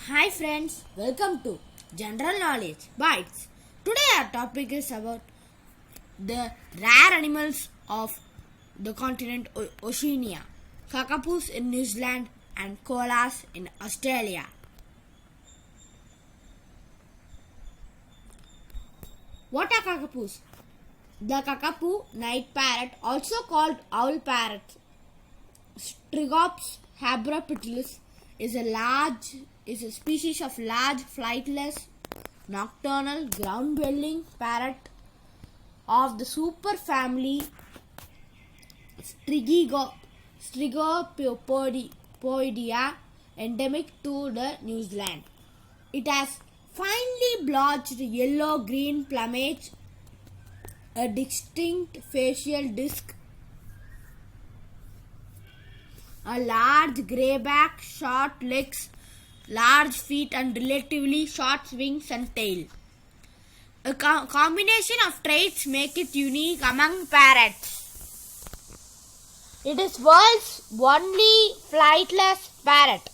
Hi friends, welcome to General Knowledge Bites. Today our topic is about the rare animals of the continent Oceania, kakapoos in New Zealand and koalas in Australia. What are kakapoos? The kakapoo night parrot, also called owl parrot, Strigops habrapitulus, is a species of large flightless nocturnal ground-dwelling parrot of the superfamily Strigopoidea, endemic to the New Zealand. It has finely blotched yellow-green plumage, a distinct facial disc, a large grey back, short legs, large feet and relatively short wings and tail. A combination of traits make it unique among parrots. It is world's only flightless parrot,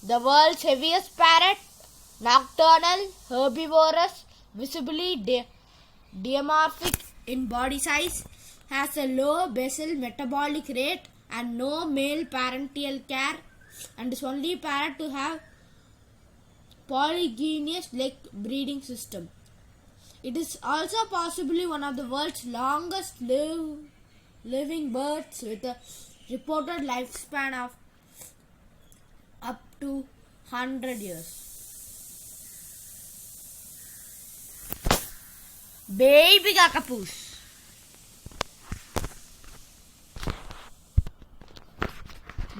the world's heaviest parrot, nocturnal, herbivorous, visibly dimorphic in body size, has a low basal metabolic rate and no male parental care, and is only parrot to have polygynous leg breeding system. It is also possibly one of the world's longest living birds with a reported lifespan of up to 100 years. Baby kakapoos.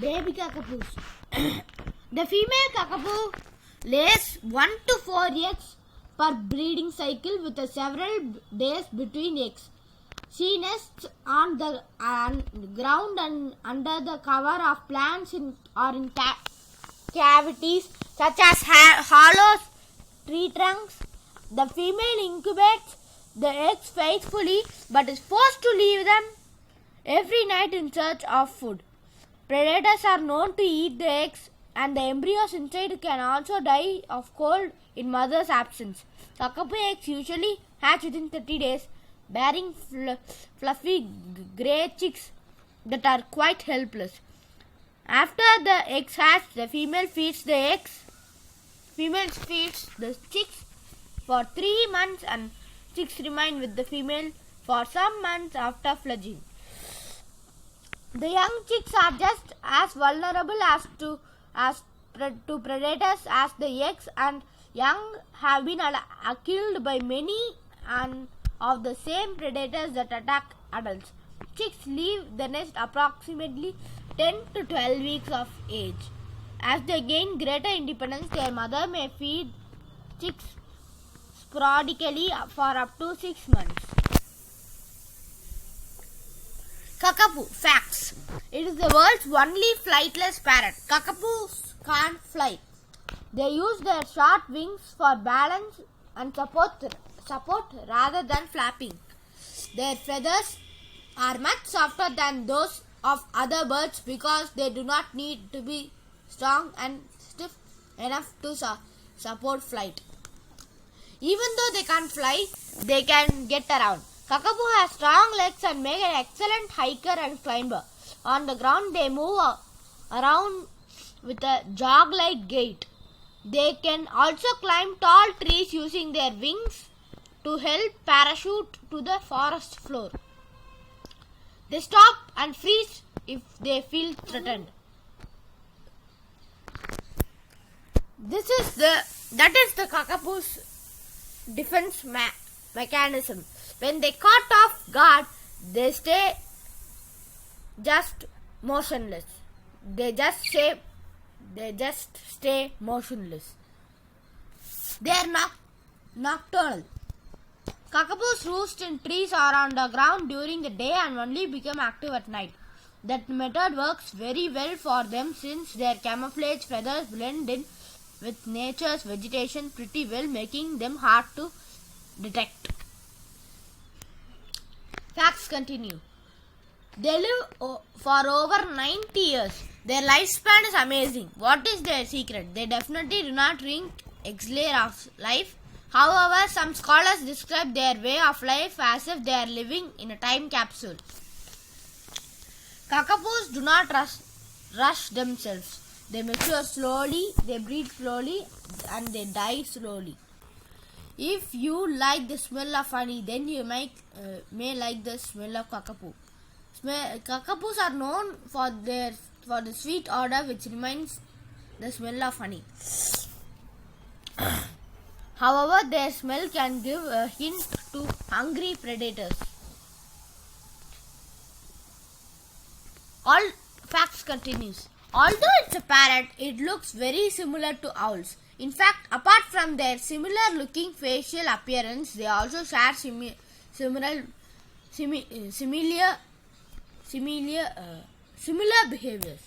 Baby kakapoos. The female kakapoo lays 1 to 4 eggs per breeding cycle with several days between eggs. She nests on the ground and under the cover of plants or in cavities such as hollow tree trunks. The female incubates the eggs faithfully but is forced to leave them every night in search of food. Predators are known to eat the eggs, and the embryos inside can also die of cold in mother's absence. Kakapoo eggs usually hatch within 30 days, bearing fluffy grey chicks that are quite helpless. After the eggs hatch, the female feeds the chicks for 3 months, and chicks remain with the female for some months after fledging. The young chicks are just as vulnerable to predators as the eggs, and young have been killed by many and of the same predators that attack adults. Chicks leave the nest approximately 10 to 12 weeks of age. As they gain greater independence, their mother may feed chicks sporadically for up to 6 months. Kakapoo facts. It is the world's only flightless parrot. Kakapoos can't fly. They use their short wings for balance and support rather than flapping. Their feathers are much softer than those of other birds because they do not need to be strong and stiff enough to support flight. Even though they can't fly, they can get around. Kakapoo has strong legs and make an excellent hiker and climber. On the ground, they move around with a jog-like gait. They can also climb tall trees using their wings to help parachute to the forest floor. They stop and freeze if they feel threatened. That is the kakapoo's defense mechanism. When they caught off guard, they stay just motionless. They just stay motionless. They are nocturnal. Kakapoos roost in trees or on the ground during the day and only become active at night. That method works very well for them since their camouflage feathers blend in with nature's vegetation pretty well, making them hard to detect. Facts continue. They live for over 90 years. Their lifespan is amazing. What is their secret? They definitely do not drink exhale of life. However, some scholars describe their way of life as if they are living in a time capsule. Kakapoos do not rush themselves. They mature slowly, they breed slowly, and they die slowly. If you like the smell of honey, then you may like the smell of kakapoo. Kakapoos are known for the sweet odor which reminds the smell of honey. However, their smell can give a hint to hungry predators. All facts continues. Although it's a parrot, it looks very similar to owls. In fact, apart from their similar looking facial appearance, they also share similar behaviors.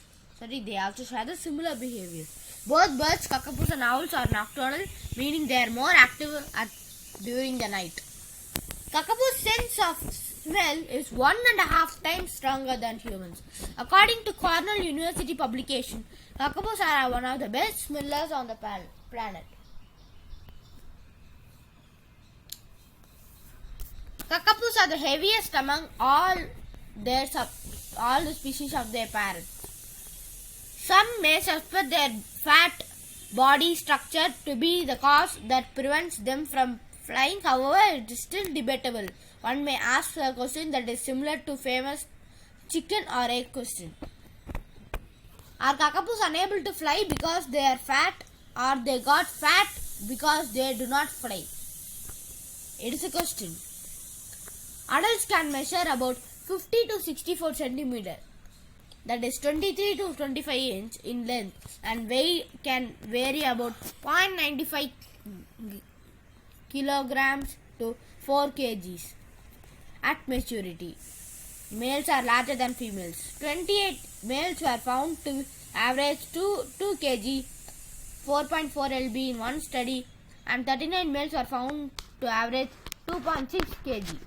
They also share the similar behaviors. Both birds, kakapoos and owls are nocturnal, meaning they are more active during the night. Kakapoo's sense of smell is 1.5 times stronger than humans. According to Cornell University publication, kakapoos are one of the best smellers on the planet. Kakapoos are the heaviest among all the species of their parrots. Some may suspect their fat body structure to be the cause that prevents them from flying. However, it is still debatable. One may ask a question that is similar to famous chicken or egg question. Are kakapoos unable to fly because they are fat, or they got fat because they do not fly? It is a question. Adults can measure about 50 to 64 centimeters. That is 23 to 25 inch in length, and weight can vary about 0.95 kilograms to 4 kgs. At maturity, males are larger than females. 28 males were found to average 2 kg, 4.4 lb in one study, and 39 males were found to average 2.06 kg,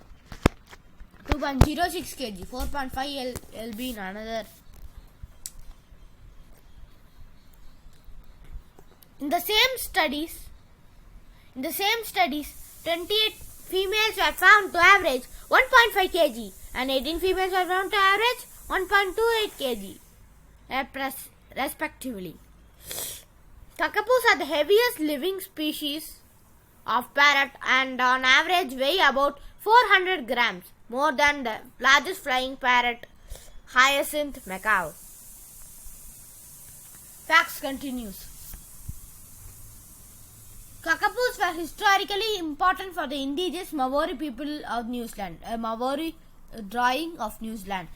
4.5 lb in another. In the same studies, 28 females were found to average 1.5 kg and 18 females were found to average 1.28 kg, respectively. Kakapoos are the heaviest living species of parrot and on average weigh about 400 grams, more than the largest flying parrot, Hyacinth macaw. Facts continues. Kakapoos were historically important for the indigenous Maori people of New Zealand. A Maori drawing of New Zealand.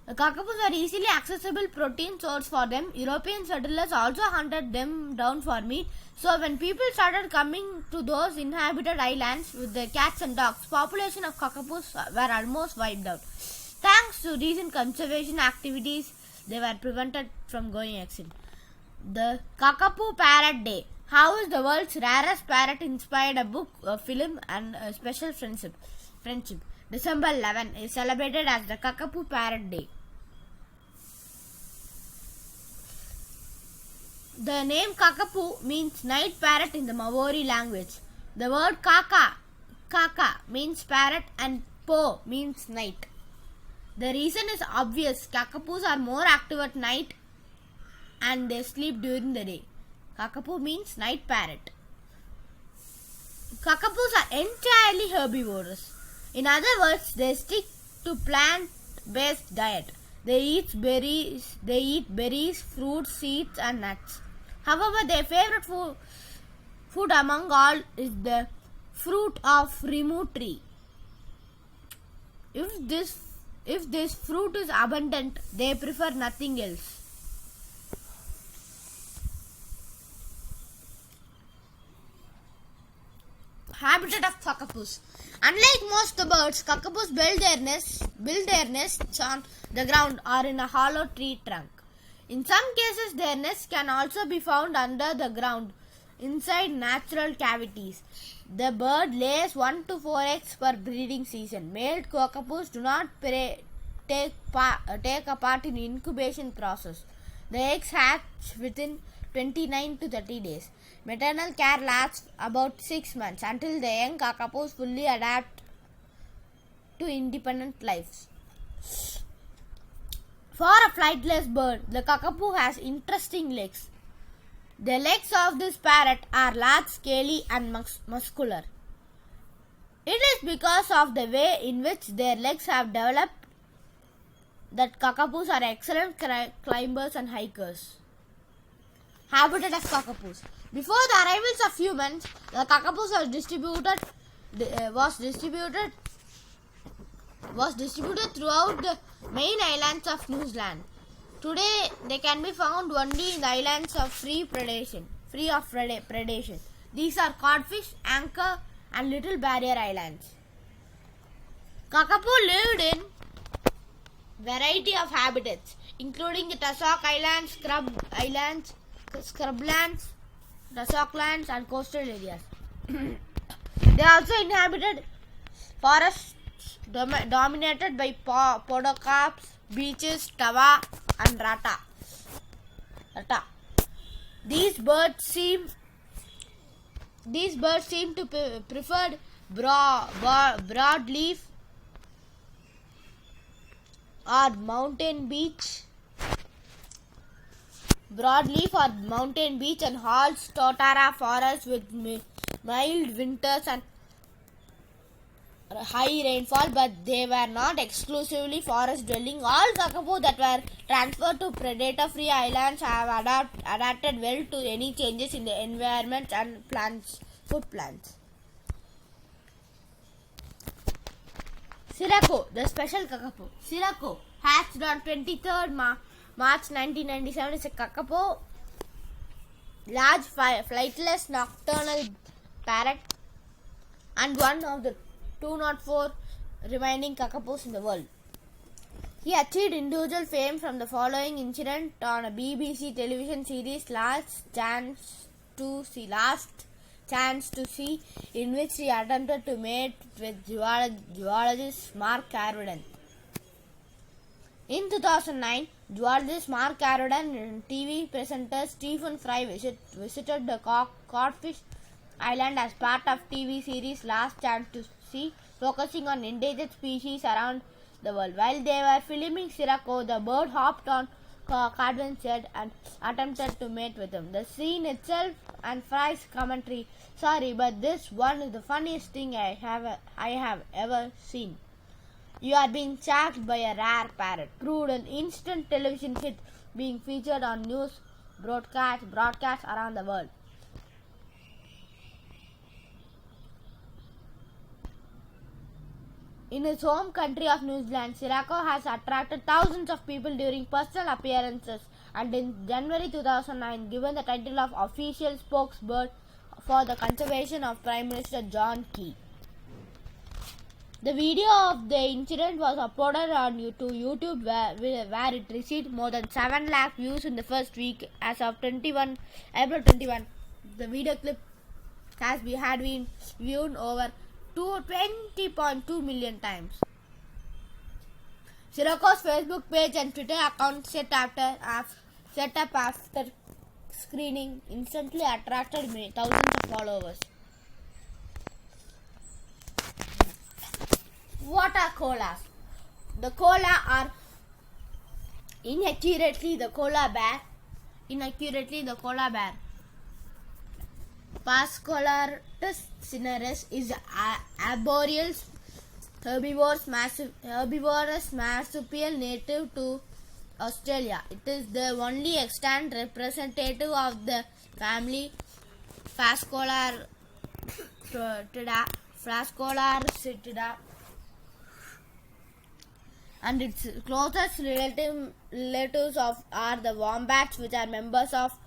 Kakapoos were easily accessible protein source for them. European settlers also hunted them down for meat. So when people started coming to those inhabited islands with their cats and dogs, population of kakapoos were almost wiped out. Thanks to recent conservation activities, they were prevented from going extinct. The Kakapoo Parrot Day. How is the world's rarest parrot inspired a book, a film, and a special friendship? December 11 is celebrated as the Kakapoo Parrot Day. The name Kakapoo means night parrot in the Maori language. The word kaka means parrot and po means night. The reason is obvious. Kakapoos are more active at night and they sleep during the day. Kakapoo means night parrot. Kakapoos are entirely herbivorous. In other words, they stick to plant-based diet. They eat berries, fruits, seeds, and nuts. However, their favorite food among all is the fruit of rimu tree. If this fruit is abundant, they prefer nothing else. Habitat of kakapoos. Unlike most of the birds, kakapoos build their nests on the ground or in a hollow tree trunk. In some cases, their nests can also be found under the ground, inside natural cavities. The bird lays 1 to 4 eggs per breeding season. Male kakapoos do not take a part in incubation process. The eggs hatch within 29 to 30 days. Maternal care lasts about 6 months until the young kakapos fully adapt to independent lives. For a flightless bird, the kakapo has interesting legs. The legs of this parrot are large, scaly and muscular. It is because of the way in which their legs have developed that kakapos are excellent climbers and hikers. Habitat of kakapos. Before the arrivals of humans, the kakapos was distributed throughout the main islands of New Zealand. Today, they can be found only in the islands of free of predation. These are Codfish, Anchor, and Little Barrier Islands. Kakapo lived in variety of habitats, including the Tussock Islands, Scrublands, Tussocklands, and coastal areas. They also inhabited forests dominated by podocarps, beaches, tawa, and rata. These birds seem to prefer broadleaf or mountain beach and halls totara forests with mild winters and high rainfall, but they were not exclusively forest dwelling. All kakapo that were transferred to predator-free islands have adapted well to any changes in the environment and food plants. Sirocco, the special kakapo. Sirocco, hatched on 23rd March 1997, is a kakapo, large flightless nocturnal parrot, and one of the 204 remaining kakapos in the world. He achieved individual fame from the following incident on a BBC television series Last Chance to See, in which he attempted to mate with zoologist Mark Carradine. In 2009, zoologist Mark Carradine and TV presenter Stephen Fry visited the Codfish Island as part of TV series Last Chance to See, focusing on endangered species around the world. While they were filming Sirocco, the bird hopped on Carradine's head and attempted to mate with him. The scene itself and Fry's commentary, "Sorry, but this one is the funniest thing I have ever seen. You are being shagged by a rare parrot," proved an instant television hit, being featured on news broadcasts around the world. In his home country of New Zealand, Sirocco has attracted thousands of people during personal appearances, and in January 2009 given the title of official spokesbird for the conservation of Prime Minister John Key. The video of the incident was uploaded on YouTube where it received more than 7 lakh views in the first week. As of April 21, the video clip had been viewed over 20.2 million times. Sirocco's Facebook page and Twitter account set up after screening instantly attracted thousands of followers. What are koalas? The koala are inaccurately the koala bear. Phascolarctos cinereus is arboreal herbivorous marsupial native to Australia. It is the only extant representative of the family Phascolarctidae, and its closest relatives are the wombats, which are members of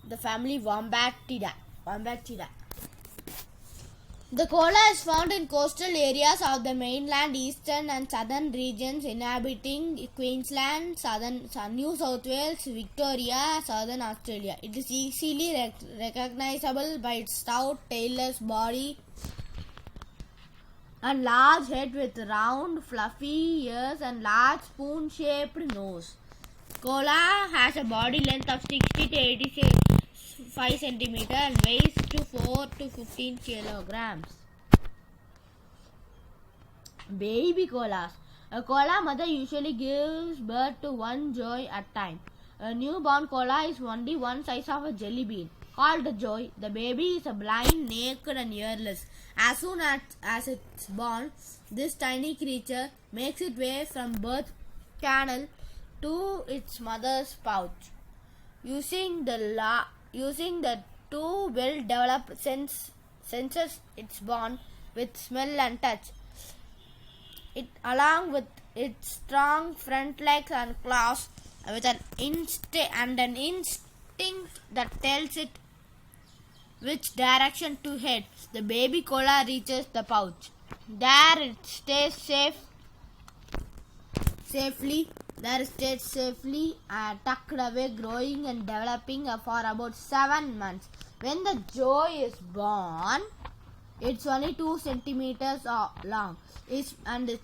the family Wombatidae. The koala is found in coastal areas of the mainland, eastern and southern regions, inhabiting Queensland, New South Wales, Victoria, southern Australia. It is easily recognizable by its stout, tailless body A large head with round, fluffy ears and large spoon-shaped nose. Koala has a body length of 60 to 85 centimeter and weighs to 4 to 15 kilograms. Baby koalas. A koala mother usually gives birth to one joey at a time. A newborn koala is only one size of a jelly bean. Called a joey, the baby is blind, naked and earless. As soon as it's born, this tiny creature makes its way from birth canal to its mother's pouch. Using the two well-developed senses it's born with smell and touch. It, along with its strong front legs and claws, with an instinct that tells it which direction to head, the baby koala reaches the pouch. There it stays safely tucked away, growing and developing for about 7 months. When the joey is born, it's only 2 centimeters long. It's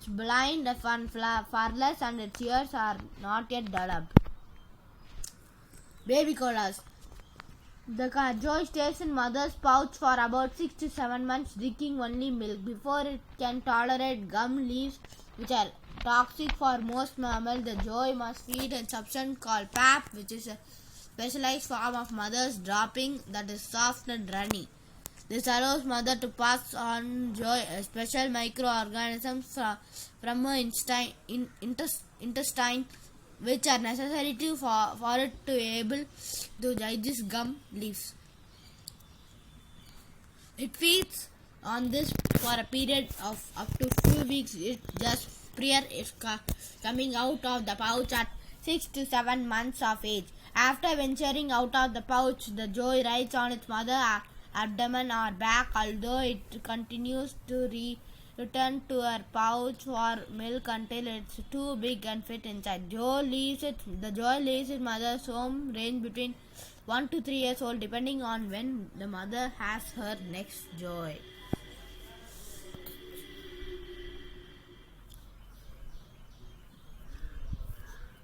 blind and furless, and its ears are not yet developed. Baby koalas. The joey stays in mother's pouch for about 6 to 7 months, drinking only milk. Before it can tolerate gum leaves, which are toxic for most mammals, the joey must feed a substance called pap, which is a specialized form of mother's dropping that is soft and runny. This allows mother to pass on joey, special microorganisms from her intestine, which are necessary for it to be able to digest gum leaves. It feeds on this for a period of up to few weeks. It just prior is coming out of the pouch at 6 to 7 months of age. After venturing out of the pouch, the joey rides on its mother's abdomen or back, although it continues to return to her pouch for milk until it's too big and fit inside. The joey leaves its mother's home range between 1 to 3 years old, depending on when the mother has her next joey.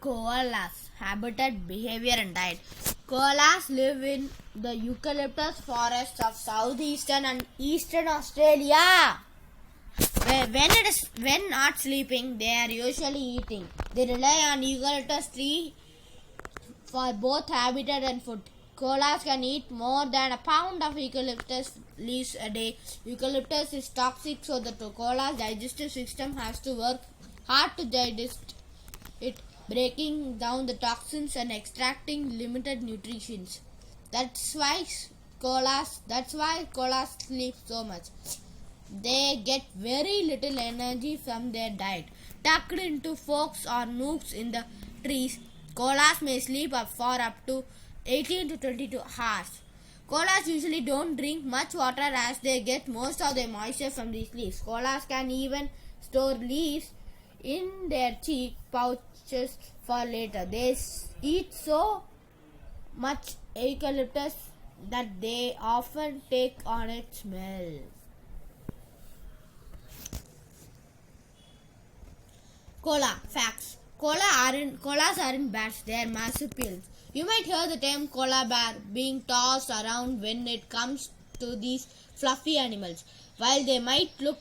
Koalas, habitat, behavior and diet. Koalas live in the eucalyptus forests of southeastern and eastern Australia. When not sleeping, they are usually eating. They rely on eucalyptus tree for both habitat and food. Koalas can eat more than a pound of eucalyptus leaves a day. Eucalyptus is toxic, so the koala's digestive system has to work hard to digest it, breaking down the toxins and extracting limited nutrition. That's why koalas sleep so much. They get very little energy from their diet. Tucked into forks or nooks in the trees, koalas may sleep for up to 18 to 22 hours. Koalas usually don't drink much water as they get most of their moisture from these leaves. Koalas can even store leaves in their cheek pouches for later. They eat so much eucalyptus that they often take on its smell. Koala facts. Koalas aren't bats, they are marsupials. You might hear the term koala bear being tossed around when it comes to these fluffy animals. While they might look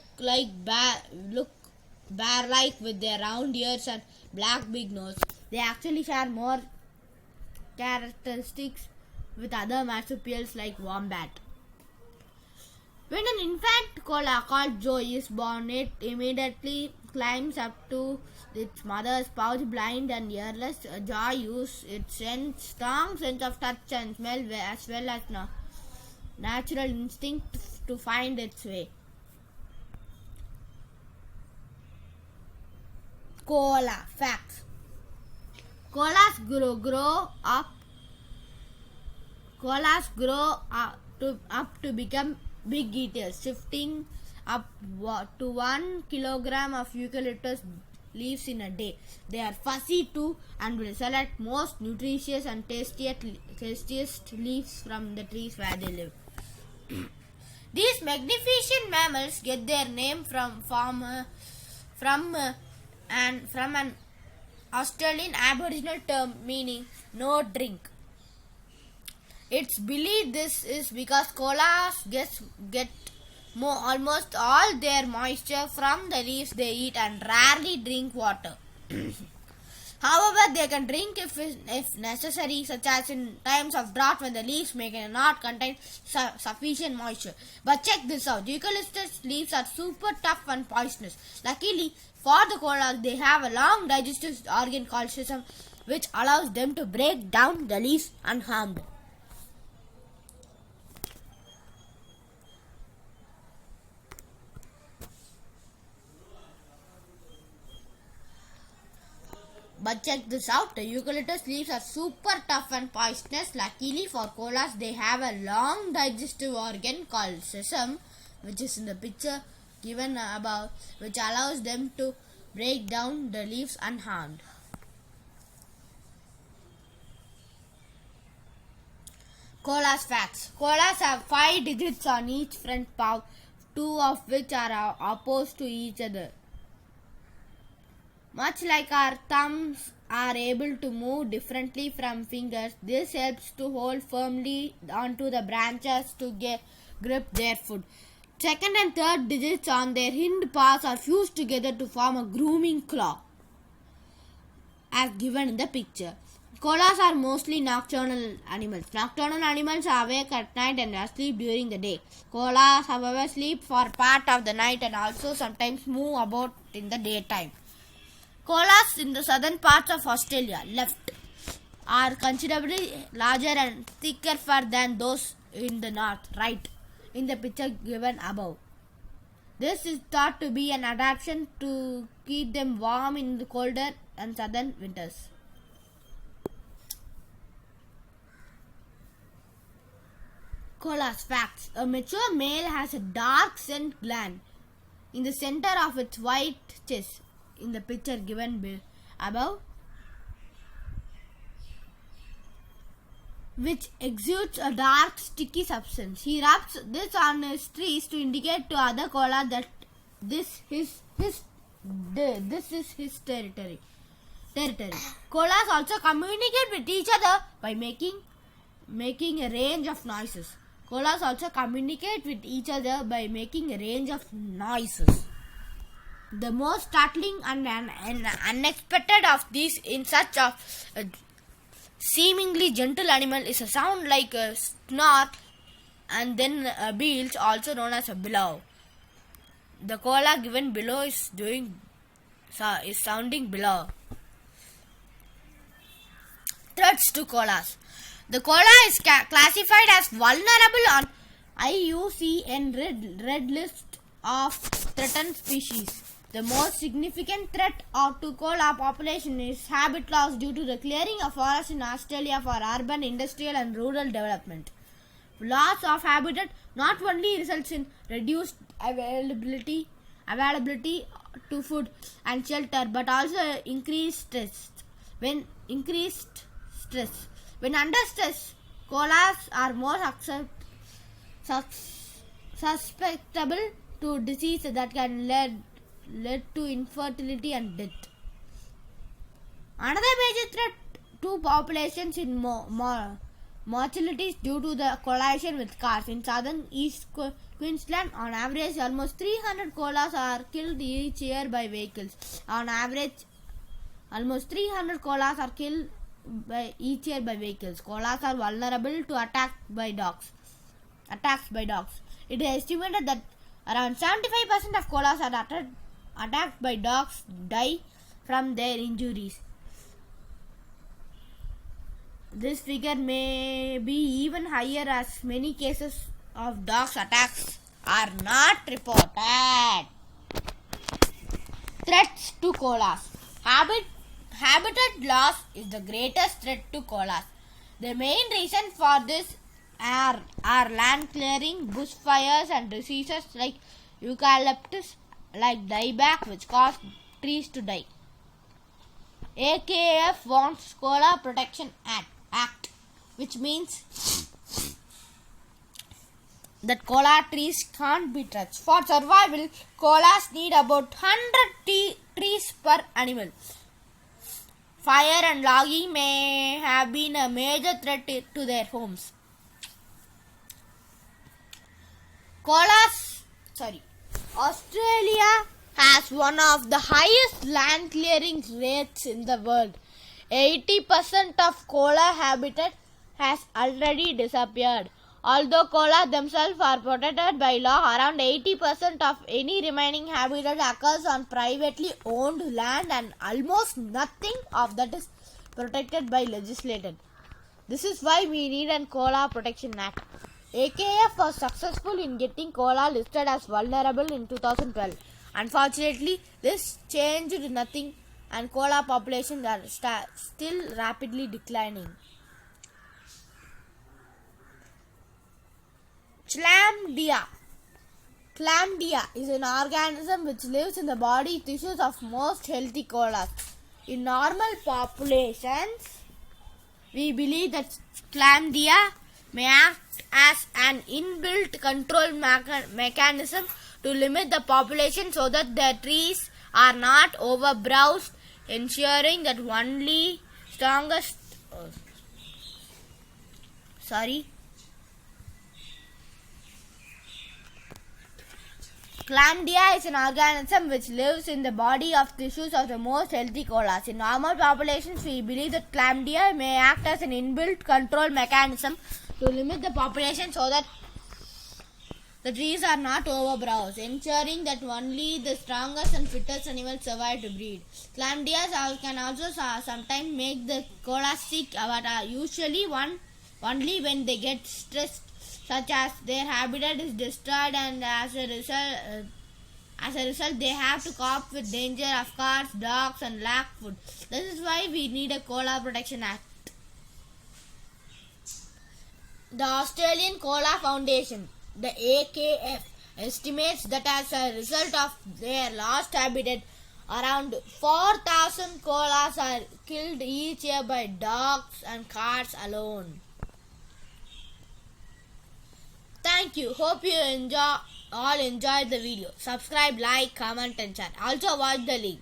bear-like with their round ears and black big nose, they actually share more characteristics with other marsupials like wombat. When an infant koala called joey is born, it immediately climbs up to its mother's pouch, blind and earless. Joey uses its strong sense of touch and smell as well as natural instinct to find its way. Koala facts. Koalas grow up to become big eaters, shifting up to 1 kilogram of eucalyptus leaves in a day. They are fussy too and will select most nutritious and tastiest leaves from the trees where they live. These magnificent mammals get their name from an Australian Aboriginal term meaning no drink. It's believed this is because koalas get almost all their moisture from the leaves they eat and rarely drink water. However, they can drink if necessary, such as in times of drought when the leaves may not contain sufficient moisture. But check this out. Eucalyptus leaves are super tough and poisonous. Luckily for the koalas, they have a long digestive organ called cecum, which allows them to break down the leaves unharmed. But check this out, the eucalyptus leaves are super tough and poisonous. Luckily for koalas, they have a long digestive organ called cecum, which is in the picture given above, which allows them to break down the leaves unharmed. Koalas facts. Koalas have 5 digits on each front paw, 2 of which are opposed to each other. Much like our thumbs are able to move differently from fingers, this helps to hold firmly onto the branches to grip their food. Second and third digits on their hind paws are fused together to form a grooming claw, as given in the picture. Koalas are mostly nocturnal animals. Nocturnal animals are awake at night and asleep during the day. Koalas, however, sleep for part of the night and also sometimes move about in the daytime. Koalas in the southern parts of Australia, left, are considerably larger and thicker fur than those in the north, right, in the picture given above. This is thought to be an adaptation to keep them warm in the colder and southern winters. Koalas facts. A mature male has a dark scent gland in the center of its white chest, in the picture given above, which exudes a dark sticky substance. He rubs this on his trees to indicate to other koalas that this is his territory. Koalas also communicate with each other by making a range of noises. The most startling and unexpected of these in such a seemingly gentle animal is a sound like a snort and then a belch, also known as a bellow. The koala given below is sounding bellow. Threats to koalas. The koala is classified as vulnerable on IUCN Red List of Threatened Species. The most significant threat to koala population is habitat loss due to the clearing of forests in Australia for urban, industrial and rural development. Loss of habitat not only results in reduced availability to food and shelter, but also increased stress. When under stress, koalas are more susceptible to disease that can lead to infertility and death. Another major threat to populations in mortality is due to the collision with cars. In southern East Queensland, on average, almost 300 koalas are killed each year by vehicles. On average, almost 300 koalas are killed each year by vehicles. Koalas are vulnerable to attacks by dogs. It is estimated that around 75% of koalas are attacked by dogs die from their injuries. This figure may be even higher as many cases of dogs attacks are not reported. Threats to koalas. Habitat loss is the greatest threat to koalas. The main reason for this are land clearing, bushfires and diseases like eucalyptus like dieback, which cause trees to die. AKF wants Koala Protection Act, which means that koala trees can't be touched. For survival, koalas need about 100 trees per animal. Fire and logging may have been a major threat to their homes. Australia has one of the highest land clearing rates in the world. 80% of koala habitat has already disappeared. Although koala themselves are protected by law, around 80% of any remaining habitat occurs on privately owned land and almost nothing of that is protected by legislation. This is why we need an Koala Protection Act. AKF was successful in getting koala listed as vulnerable in 2012. Unfortunately, this changed nothing and koala populations are still rapidly declining. Chlamydia. Chlamydia is an organism which lives in the body tissues of most healthy koalas. In normal populations, we believe that chlamydia may act as an inbuilt control mechanism to limit the population so that the trees are not overbrowsed, ensuring that only strongest Chlamydia is an organism which lives in the body of tissues of the most healthy koalas. In normal populations, we believe that chlamydia may act as an inbuilt control mechanism to limit the population so that the trees are not overbrowsed, ensuring that only the strongest and fittest animals survive to breed. Chlamydia can also sometimes make the koalas sick, but are usually only when they get stressed, such as their habitat is destroyed, and as a result they have to cope with danger of cars, dogs, and lack food. This is why we need a Koala Protection Act. The Australian Koala Foundation, the AKF, estimates that as a result of their lost habitat, around 4,000 koalas are killed each year by dogs and cats alone. Thank you. Hope you all enjoyed the video. Subscribe, like, comment and share. Also watch the link.